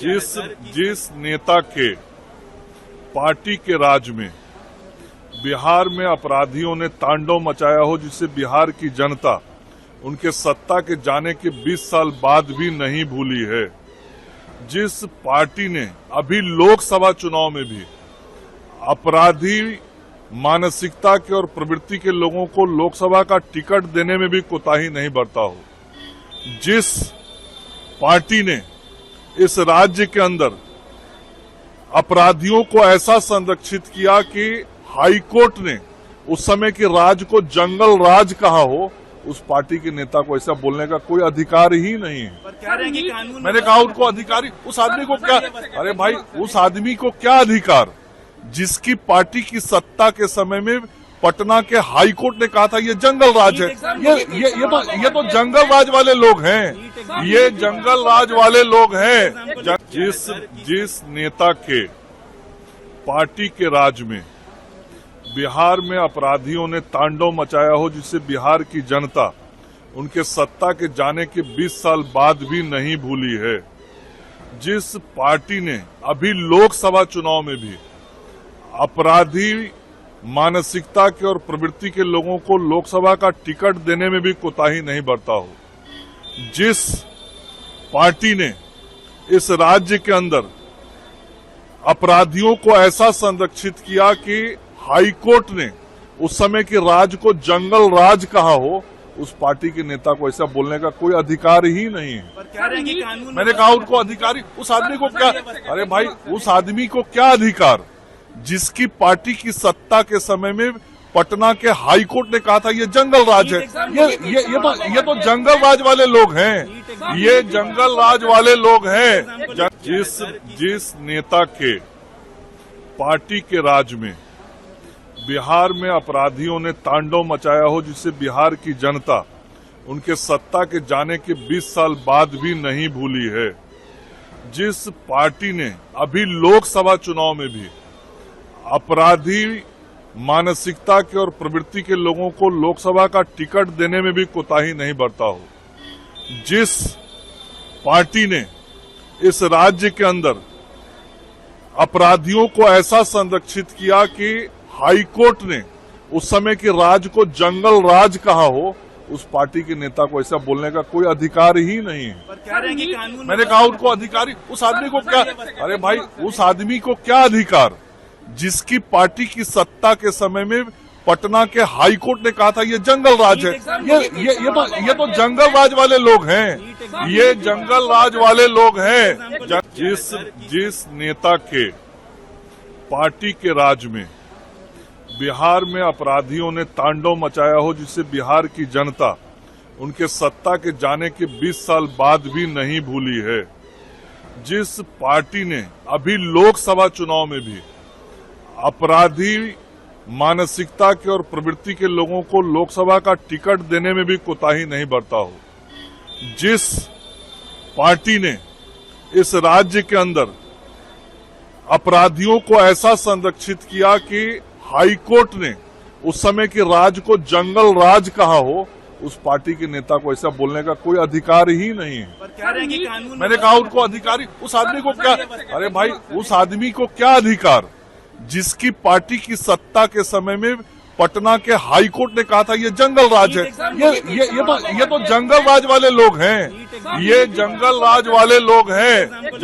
जिस नेता के पार्टी के राज में बिहार में अपराधियों ने तांडव मचाया हो, जिससे बिहार की जनता उनके सत्ता के जाने के 20 साल बाद भी नहीं भूली है, जिस पार्टी ने अभी लोकसभा चुनाव में भी अपराधी मानसिकता के और प्रवृत्ति के लोगों को लोकसभा का टिकट देने में भी कोताही नहीं बरता हो, जिस पार्टी ने इस राज्य के अंदर अपराधियों को ऐसा संरक्षित किया कि हाईकोर्ट ने उस समय के राज को जंगल राज कहा हो, उस पार्टी के नेता को ऐसा बोलने का कोई अधिकार ही नहीं है। पर कह रहे हैं कि कानून मैंने कहा उनको अधिकारी, उस आदमी को क्या, अरे भाई उस आदमी को क्या अधिकार, जिसकी पार्टी की सत्ता के समय में पटना के हाईकोर्ट ने कहा था ये जंगल राज है। ये तो जंगल राज वाले लोग हैं, ये जंगल राज वाले लोग हैं। जिस नेता के पार्टी के राज में बिहार में अपराधियों ने तांडव मचाया हो, जिससे बिहार की जनता उनके सत्ता के जाने के 20 साल बाद भी नहीं भूली है, जिस पार्टी ने अभी लोकसभा चुनाव में भी अपराधी मानसिकता के और प्रवृत्ति के लोगों को लोकसभा का टिकट देने में भी कोताही नहीं बरता हो, जिस पार्टी ने इस राज्य के अंदर अपराधियों को ऐसा संरक्षित किया कि हाईकोर्ट ने उस समय के राज को जंगल राज कहा हो, उस पार्टी के नेता को ऐसा बोलने का कोई अधिकार ही नहीं है। पर कह रहे हैं कि कानून मैंने कहा उनको अधिकारी, उस आदमी को क्या, अरे भाई उस आदमी को क्या अधिकार, जिसकी पार्टी की सत्ता के समय में पटना के हाईकोर्ट ने कहा था ये जंगल राज है। ये तो जंगल राज वाले लोग हैं, ये जंगल राज वाले लोग हैं। जिस नेता के पार्टी के राज में बिहार में अपराधियों ने तांडव मचाया हो, जिससे बिहार की जनता उनके सत्ता के जाने के 20 साल बाद भी नहीं भूली है, जिस पार्टी ने अभी लोकसभा चुनाव में भी अपराधी मानसिकता के और प्रवृत्ति के लोगों को लोकसभा का टिकट देने में भी कोताही नहीं बरता हो, जिस पार्टी ने इस राज्य के अंदर अपराधियों को ऐसा संरक्षित किया कि हाईकोर्ट ने उस समय के राज को जंगल राज कहा हो, उस पार्टी के नेता को ऐसा बोलने का कोई अधिकार ही नहीं है। पर कह रहे हैं कि कानून मैंने कहा उनको अधिकारी, उस आदमी को क्या, अरे भाई उस आदमी को क्या अधिकार, जिसकी पार्टी की सत्ता के समय में पटना के हाईकोर्ट ने कहा था ये जंगल राज है। ये तो जंगल राज वाले लोग हैं, ये जंगल राज वाले लोग हैं। जिस नेता के पार्टी के राज में बिहार में अपराधियों ने तांडव मचाया हो, जिससे बिहार की जनता उनके सत्ता के जाने के 20 साल बाद भी नहीं भूली है, जिस पार्टी ने अभी लोकसभा चुनाव में भी अपराधी मानसिकता के और प्रवृत्ति के लोगों को लोकसभा का टिकट देने में भी कोताही नहीं बरता हो, जिस पार्टी ने इस राज्य के अंदर अपराधियों को ऐसा संरक्षित किया कि हाईकोर्ट ने उस समय के राज को जंगल राज कहा हो, उस पार्टी के नेता को ऐसा बोलने का कोई अधिकार ही नहीं है। पर कह रहे हैं कि कानून मैंने कहा उनको अधिकारी, उस आदमी को क्या, अरे भाई उस आदमी को क्या अधिकार, जिसकी पार्टी की सत्ता के समय में पटना के हाईकोर्ट ने कहा था ये जंगल राज है। ये तो जंगल राज वाले लोग हैं, ये जंगल राज वाले लोग हैं।